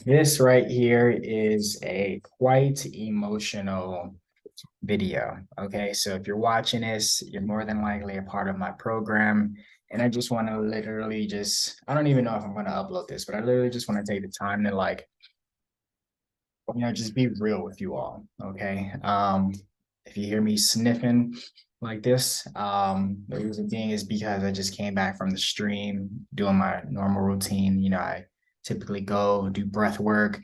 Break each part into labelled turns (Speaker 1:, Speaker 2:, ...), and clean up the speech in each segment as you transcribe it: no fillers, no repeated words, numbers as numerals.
Speaker 1: This right here is a quite emotional video. Okay, so if you're watching this, you're more than likely a part of my program. And I just want to literally just, I don't even know if I'm going to upload this, but I literally just want to take the time to just be real with you all. Okay. If you hear me sniffing like this, the reason being is because I just came back from the stream doing my normal routine. I typically go do breath work,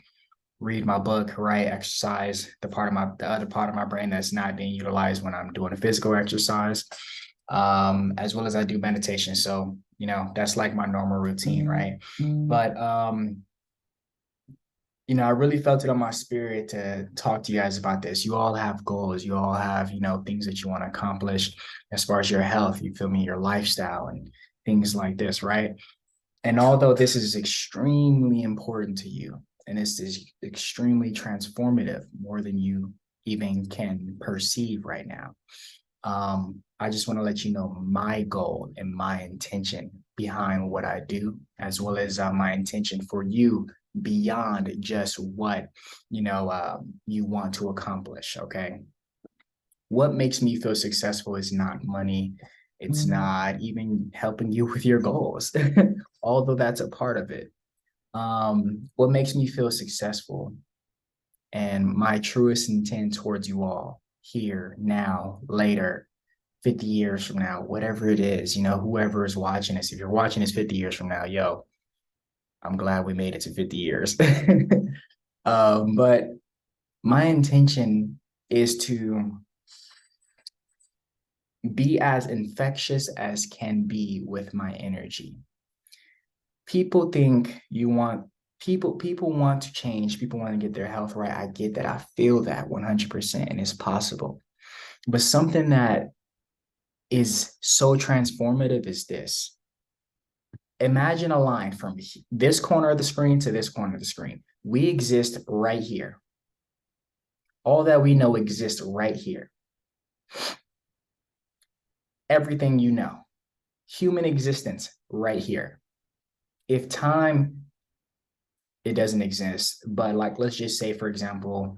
Speaker 1: read my book, right, exercise, the other part of my brain that's not being utilized when I'm doing a physical exercise, as well as I do meditation. So, that's like my normal routine, right? But I really felt it on my spirit to talk to you guys about this. You all have goals. You all have, things that you want to accomplish as far as your health, you feel me, your lifestyle and things like this, right? And although this is extremely important to you, and this is extremely transformative, more than you even can perceive right now, I just want to let you know my goal and my intention behind what I do, as well as my intention for you beyond just what you want to accomplish. Okay, what makes me feel successful is not money. It's not even helping you with your goals, although that's a part of it. What makes me feel successful and my truest intent towards you all here, now, later, 50 years from now, whatever it is, whoever is watching this, if you're watching this 50 years from now, yo, I'm glad we made it to 50 years. But my intention is to be as infectious as can be with my energy. People think you want people want to change, people want to get their health right. I get that. I feel that 100% and it's possible. But something that is so transformative is this. Imagine a line from this corner of the screen to this corner of the screen. We exist right here. All that we know exists right here. Everything you know, human existence right here. If time, it doesn't exist, but like, let's just say, for example,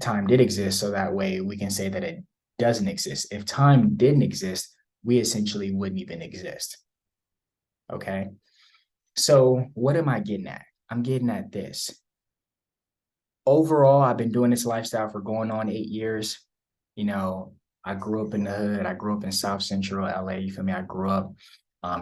Speaker 1: time did exist, so that way we can say that it doesn't exist. If time didn't exist, we essentially wouldn't even exist. Okay. So what am I getting at? I'm getting at this. Overall, I've been doing this lifestyle for going on 8 years. I grew up in the hood. I grew up in South Central LA. You feel me? I grew up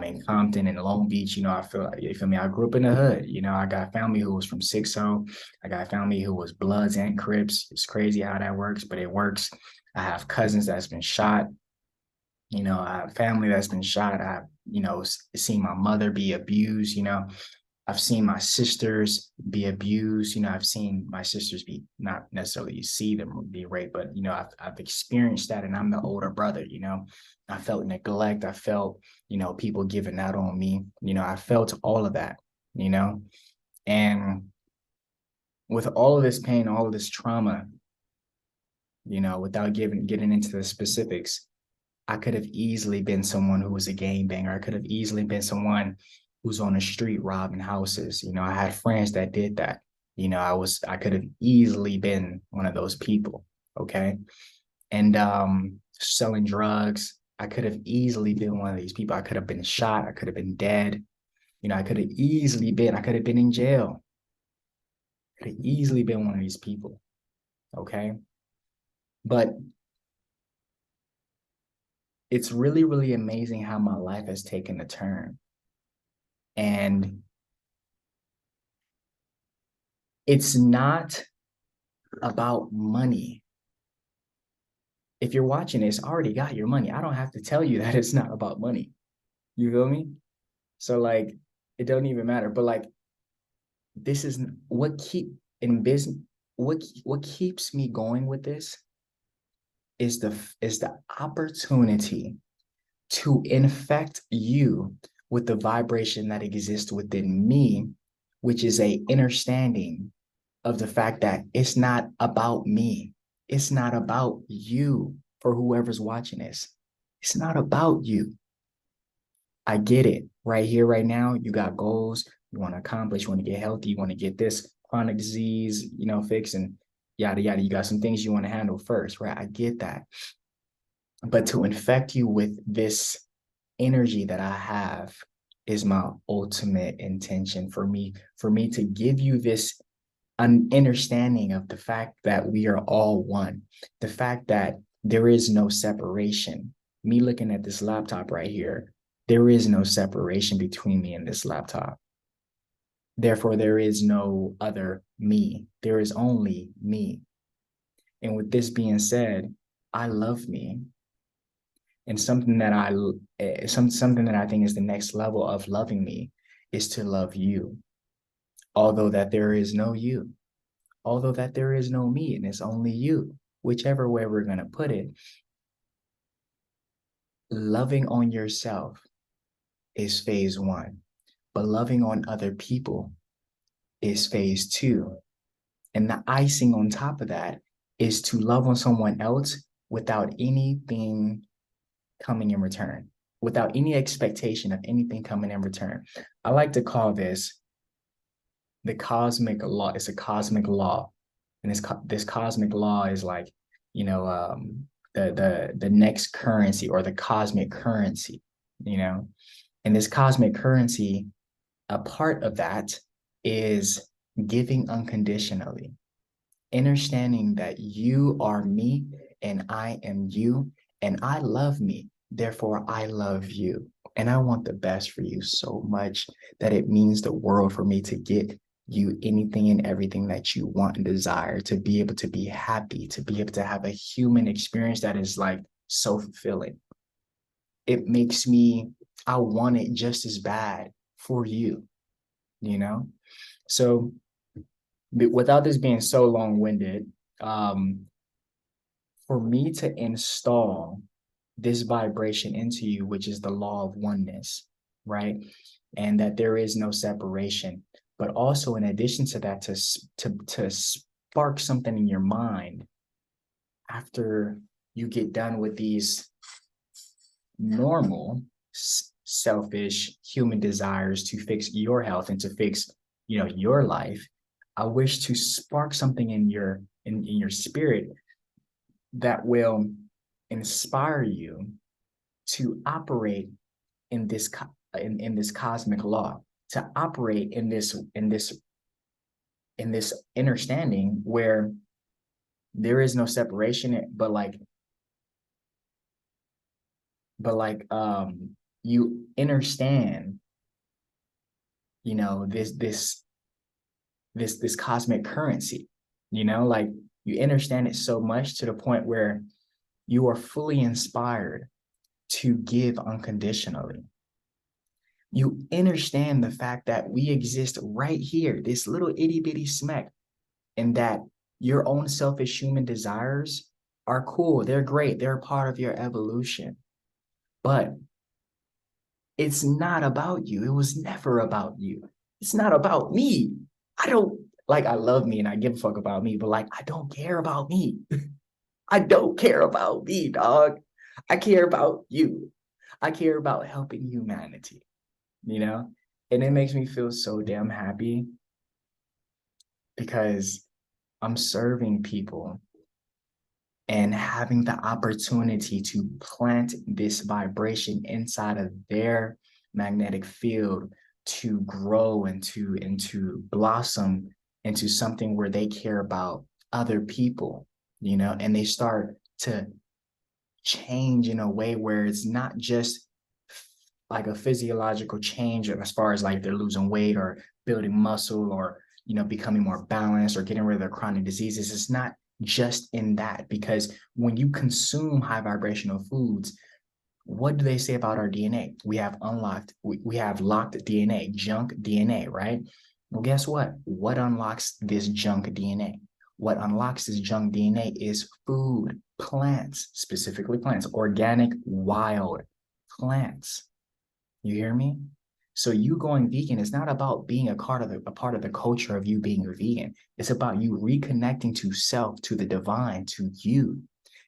Speaker 1: in Compton and Long Beach. I feel like, you feel me? I grew up in the hood. I got family who was from 6-0. I got family who was Bloods and Crips. It's crazy how that works, but it works. I have cousins that's been shot. I have family that's been shot. I've, seen my mother be abused. I've seen my sisters be abused. I've seen my sisters be, not necessarily see them be raped, but I've experienced that, and I'm the older brother. I felt neglect. I felt people giving out on me. I felt all of that. And with all of this pain, all of this trauma, without getting into the specifics, I could have easily been someone who was a gangbanger. I could have easily been someone who's on the street robbing houses. I had friends that did that. I could have easily been one of those people. Okay. And selling drugs, I could have easily been one of these people. I could have been shot. I could have been dead. I could have been in jail. I could have easily been one of these people. Okay. But it's really, really amazing how my life has taken a turn. And it's not about money. If you're watching this, already got your money. I don't have to tell you that it's not about money. You feel me? So like, it don't even matter. But like, this is what in business. What keeps me going with this is the opportunity to infect you with the vibration that exists within me, which is a understanding of the fact that it's not about me. It's not about you. For whoever's watching this, it's not about you. I get it. Right here, right now, you got goals. You want to accomplish, you want to get healthy, you want to get this chronic disease, fixed, and yada, yada. You got some things you want to handle first, right? I get that. But to infect you with this energy that I have is my ultimate intention for me to give you this an understanding of the fact that we are all one, the fact that there is no separation. Me looking at this laptop right here, there is no separation between me and this laptop. Therefore, there is no other me. There is only me. And with this being said, I love me. And something that I think is the next level of loving me is to love you. Although that there is no you, although that there is no me and it's only you, whichever way we're going to put it, loving on yourself is phase 1, but loving on other people is phase 2. And the icing on top of that is to love on someone else without anything coming in return, without any expectation of anything coming in return. I like to call this the cosmic law. It's a cosmic law. And this cosmic law is like, the next currency, or the cosmic currency, and this cosmic currency, a part of that is giving unconditionally, understanding that you are me and I am you, and I love me, therefore I love you. And I want the best for you so much that it means the world for me to get you anything and everything that you want and desire, to be able to be happy, to be able to have a human experience that is like so fulfilling. It makes me, I want it just as bad for you, So without this being so long-winded, for me to install this vibration into you, which is the law of oneness, right? And that there is no separation, but also in addition to that, to spark something in your mind after you get done with these normal, selfish human desires to fix your health and to fix, your life. I wish to spark something in your spirit that will inspire you to operate in this in this cosmic law, to operate in this understanding where there is no separation, but you understand, this cosmic currency, like you understand it so much to the point where you are fully inspired to give unconditionally. You understand the fact that we exist right here, this little itty bitty smack, and that your own selfish human desires are cool. They're great. They're a part of your evolution. But it's not about you. It was never about you. It's not about me. I love me and I give a fuck about me, but I don't care about me. I don't care about me, dog. I care about you. I care about helping humanity, and it makes me feel so damn happy because I'm serving people and having the opportunity to plant this vibration inside of their magnetic field to grow and to blossom into something where they care about other people, and they start to change in a way where it's not just like a physiological change as far as like they're losing weight or building muscle or, becoming more balanced or getting rid of their chronic diseases. It's not just in that, because when you consume high vibrational foods, what do they say about our DNA? We have locked DNA, junk DNA, right? Well, guess what? What unlocks this junk DNA? What unlocks this junk DNA is food, plants, specifically plants, organic, wild plants. You hear me? So you going vegan is not about being a part of the culture of you being a vegan. It's about you reconnecting to self, to the divine, to you,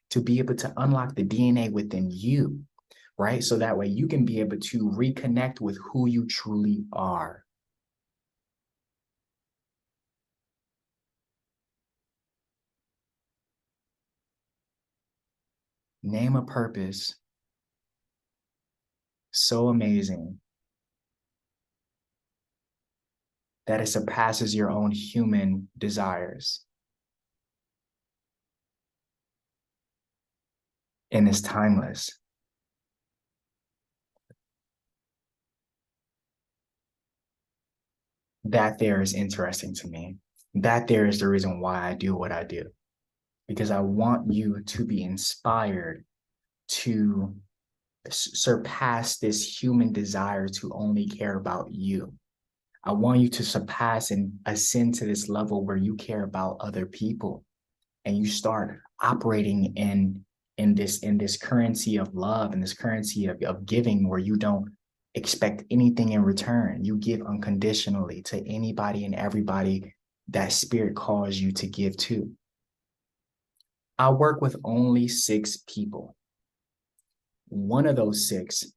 Speaker 1: to be able to unlock the DNA within you, right? So that way you can be able to reconnect with who you truly are. Name a purpose so amazing that it surpasses your own human desires and is timeless. That there is interesting to me. That there is the reason why I do what I do, because I want you to be inspired to surpass this human desire to only care about you. I want you to surpass and ascend to this level where you care about other people, and you start operating in this currency of love and this currency of giving, where you don't expect anything in return. You give unconditionally to anybody and everybody that spirit calls you to give to. I work with only 6 people. One of those 6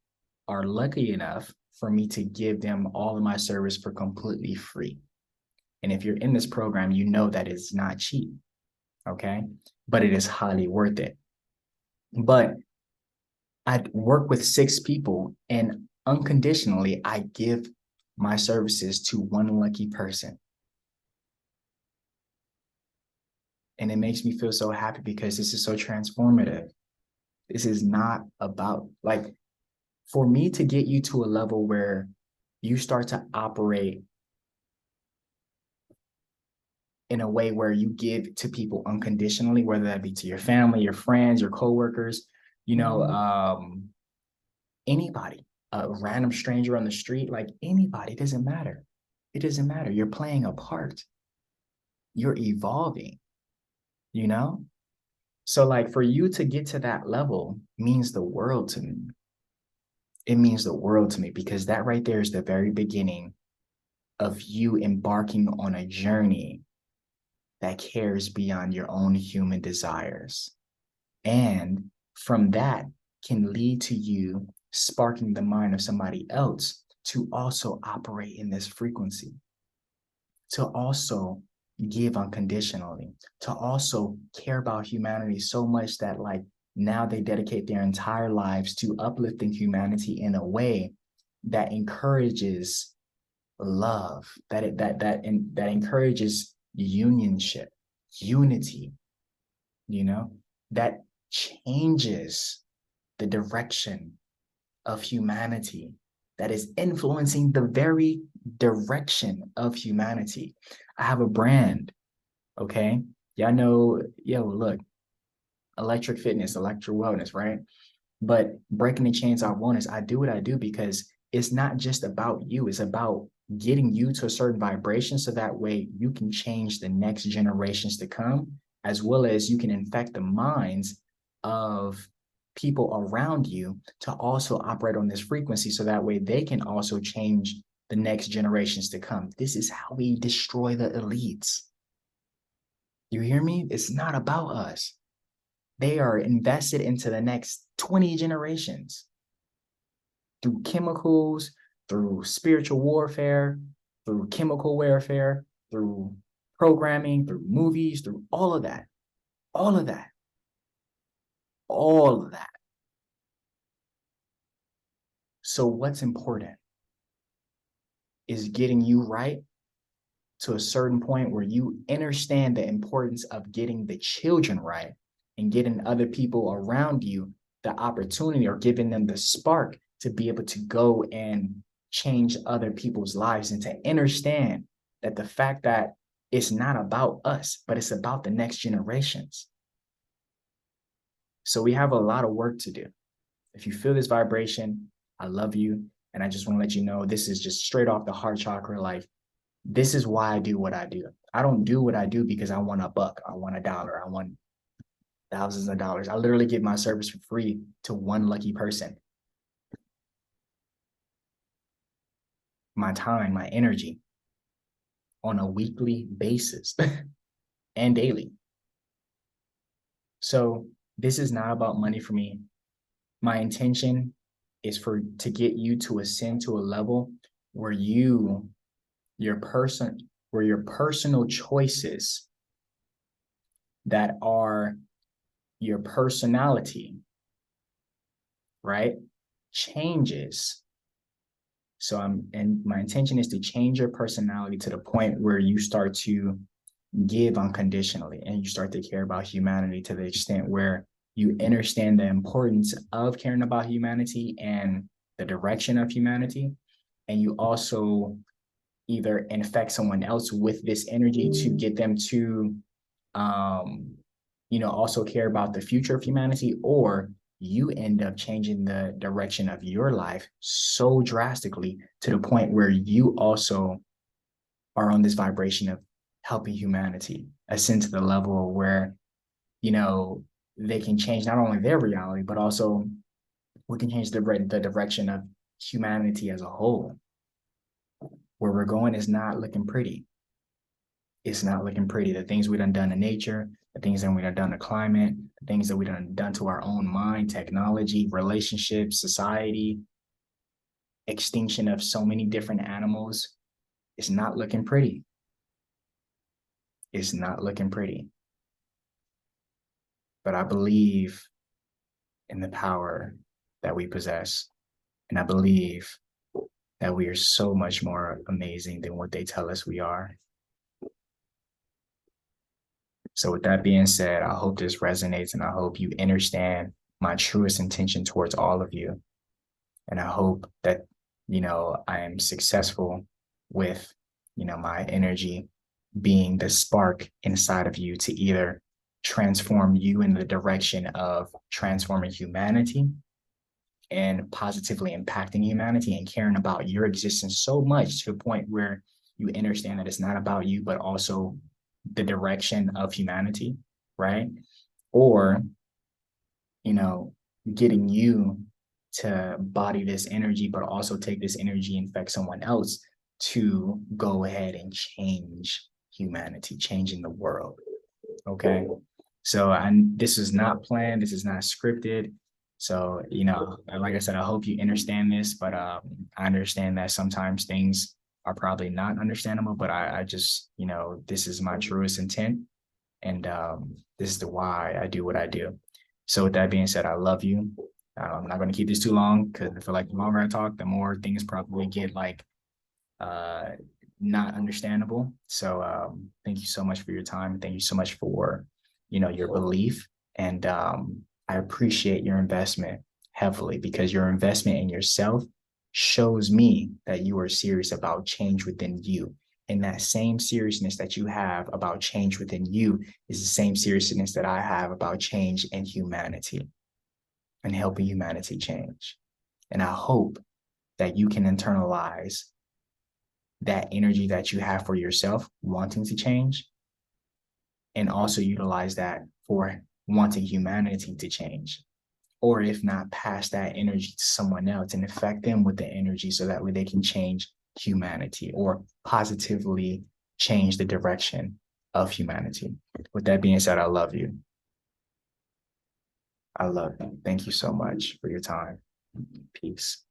Speaker 1: are lucky enough for me to give them all of my service for completely free. And if you're in this program, you know that it's not cheap, okay? But it is highly worth it. But I work with 6 people, and unconditionally, I give my services to one lucky person. And it makes me feel so happy because this is so transformative. This is not about, like, for me to get you to a level where you start to operate in a way where you give to people unconditionally, whether that be to your family, your friends, your coworkers, anybody, a random stranger on the street, like anybody, it doesn't matter. It doesn't matter. You're playing a part. You're evolving, you know? So like for you to get to that level means the world to me. It means the world to me, because that right there is the very beginning of you embarking on a journey that cares beyond your own human desires. And from that can lead to you sparking the mind of somebody else to also operate in this frequency, to also give unconditionally, to also care about humanity so much that like now they dedicate their entire lives to uplifting humanity in a way that encourages love, that encourages unionship, unity, that changes the direction of humanity, that is influencing the very direction of humanity. I have a brand, okay? Y'all know, look, electric fitness, electric wellness, right? But breaking the chains of wellness, I do what I do because it's not just about you. It's about getting you to a certain vibration so that way you can change the next generations to come, as well as you can infect the minds of people around you to also operate on this frequency so that way they can also change the next generations to come. This is how we destroy the elites. You hear me? It's not about us. They are invested into the next 20 generations through chemicals, through spiritual warfare, through chemical warfare, through programming, through movies, through all of that, all of that, all of that. So what's important is getting you right to a certain point where you understand the importance of getting the children right and getting other people around you the opportunity or giving them the spark to be able to go and change other people's lives, and to understand that the fact that it's not about us, but it's about the next generations. So we have a lot of work to do. If you feel this vibration, I love you. And I just want to let you know, this is just straight off the heart chakra. Like, this is why I do what I do. I don't do what I do because I want a buck. I want $1. I want thousands of dollars. I literally give my service for free to one lucky person. My time, my energy on a weekly basis and daily. So this is not about money for me. My intention is to get you to ascend to a level where your personal choices that are your personality right, changes. So and my intention is to change your personality to the point where you start to give unconditionally and you start to care about humanity to the extent where you understand the importance of caring about humanity and the direction of humanity. And you also either infect someone else with this energy to get them to, also care about the future of humanity, or you end up changing the direction of your life so drastically to the point where you also are on this vibration of helping humanity ascend to the level where, they can change not only their reality, but also we can change the direction of humanity as a whole. Where we're going is not looking pretty. It's not looking pretty. The things we done in nature, the things that we done to climate, the things that we done to our own mind, technology, relationships, society, extinction of so many different animals. It's not looking pretty. It's not looking pretty. But I believe in the power that we possess. And I believe that we are so much more amazing than what they tell us we are. So with that being said, I hope this resonates and I hope you understand my truest intention towards all of you. And I hope that, I am successful with, my energy being the spark inside of you to either transform you in the direction of transforming humanity and positively impacting humanity and caring about your existence so much to the point where you understand that it's not about you, but also the direction of humanity, right? Or, getting you to body this energy, but also take this energy and infect someone else to go ahead and change humanity, changing the world. Okay. So this is not planned. This is not scripted. So, like I said, I hope you understand this, but I understand that sometimes things are probably not understandable, but I just, this is my truest intent. And this is the why I do what I do. So with that being said, I love you. I'm not going to keep this too long because I feel like the longer I talk, the more things probably get like not understandable. So thank you so much for your time. Thank you so much for, your belief. And I appreciate your investment heavily because your investment in yourself shows me that you are serious about change within you. And that same seriousness that you have about change within you is the same seriousness that I have about change in humanity and helping humanity change. And I hope that you can internalize that energy that you have for yourself, wanting to change, and also utilize that for wanting humanity to change. Or if not, pass that energy to someone else and affect them with the energy so that way they can change humanity or positively change the direction of humanity. With that being said, I love you. I love you. Thank you so much for your time. Peace.